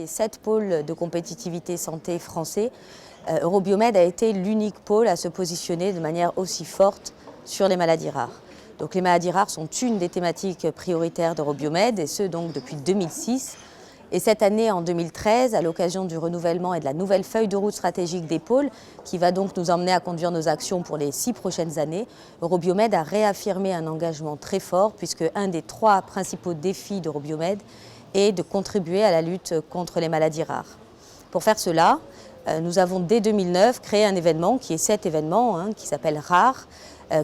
des 7 pôles de compétitivité santé français, Eurobiomed a été l'unique pôle à se positionner de manière aussi forte sur les maladies rares. Donc les maladies rares sont une des thématiques prioritaires d'Eurobiomed, et ce donc depuis 2006. Et cette année, en 2013, à l'occasion du renouvellement et de la nouvelle feuille de route stratégique des pôles, qui va donc nous emmener à conduire nos actions pour les 6 prochaines années, Eurobiomed a réaffirmé un engagement très fort, puisque un des 3 principaux défis d'Eurobiomed est de contribuer à la lutte contre les maladies rares. Pour faire cela, nous avons dès 2009 créé un événement qui est cet événement, qui s'appelle RARE,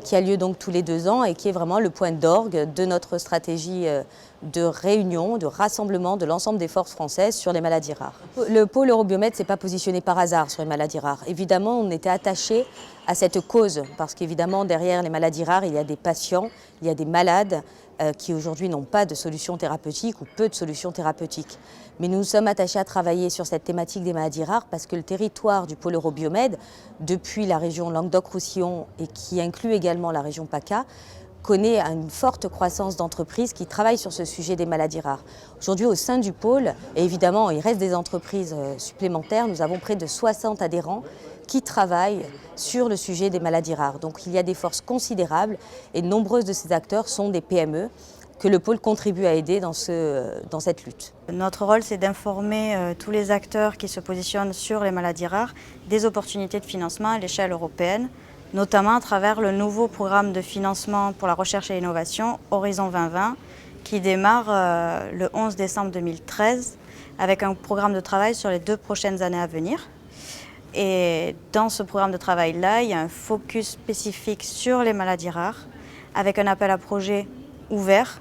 qui a lieu donc tous les 2 ans et qui est vraiment le point d'orgue de notre stratégie de réunion, de rassemblement de l'ensemble des forces françaises sur les maladies rares. Le pôle Eurobiomed ne s'est pas positionné par hasard sur les maladies rares. Évidemment, on était attaché à cette cause parce qu'évidemment, derrière les maladies rares, il y a des patients, il y a des malades qui aujourd'hui n'ont pas de solution thérapeutique ou peu de solutions thérapeutiques. Mais nous nous sommes attachés à travailler sur cette thématique des maladies rares parce que le territoire du pôle Eurobiomed, depuis la région Languedoc-Roussillon et qui inclut également la région PACA, connaît une forte croissance d'entreprises qui travaillent sur ce sujet des maladies rares. Aujourd'hui, au sein du pôle, et évidemment, il reste des entreprises supplémentaires, nous avons près de 60 adhérents qui travaillent sur le sujet des maladies rares. Donc il y a des forces considérables et nombreuses de ces acteurs sont des PME que le pôle contribue à aider dans cette lutte. Notre rôle, c'est d'informer tous les acteurs qui se positionnent sur les maladies rares des opportunités de financement à l'échelle européenne, notamment à travers le nouveau programme de financement pour la recherche et l'innovation Horizon 2020 qui démarre le 11 décembre 2013 avec un programme de travail sur les 2 prochaines années à venir. Et dans ce programme de travail-là, il y a un focus spécifique sur les maladies rares avec un appel à projet ouvert.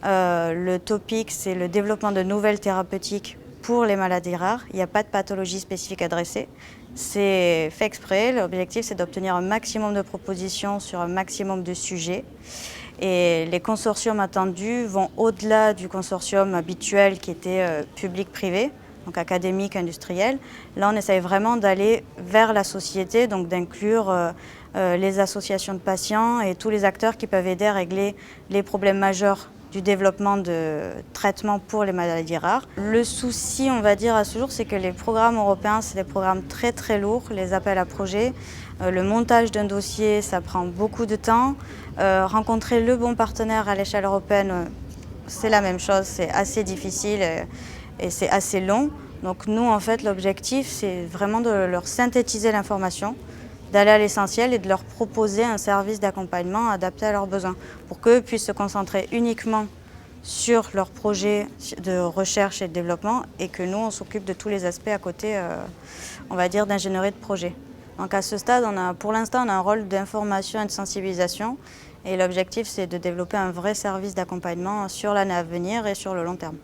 Le topic, c'est le développement de nouvelles thérapeutiques pour les maladies rares. Il n'y a pas de pathologie spécifique adressée. C'est fait exprès. L'objectif, c'est d'obtenir un maximum de propositions sur un maximum de sujets. Et les consortiums attendus vont au-delà du consortium habituel qui était public-privé, donc académique, industriel. Là, on essaye vraiment d'aller vers la société, donc d'inclure les associations de patients et tous les acteurs qui peuvent aider à régler les problèmes majeurs du développement de traitements pour les maladies rares. Le souci, on va dire, à ce jour, c'est que les programmes européens, c'est des programmes très très lourds, les appels à projets. Le montage d'un dossier, ça prend beaucoup de temps. Rencontrer le bon partenaire à l'échelle européenne, c'est la même chose, c'est assez difficile et c'est assez long. Donc nous, en fait, l'objectif, c'est vraiment de leur synthétiser l'information, d'aller à l'essentiel et de leur proposer un service d'accompagnement adapté à leurs besoins pour qu'eux puissent se concentrer uniquement sur leurs projets de recherche et de développement et que nous, on s'occupe de tous les aspects à côté, on va dire, d'ingénierie de projet. Donc à ce stade, pour l'instant, on a un rôle d'information et de sensibilisation et l'objectif, c'est de développer un vrai service d'accompagnement sur l'année à venir et sur le long terme.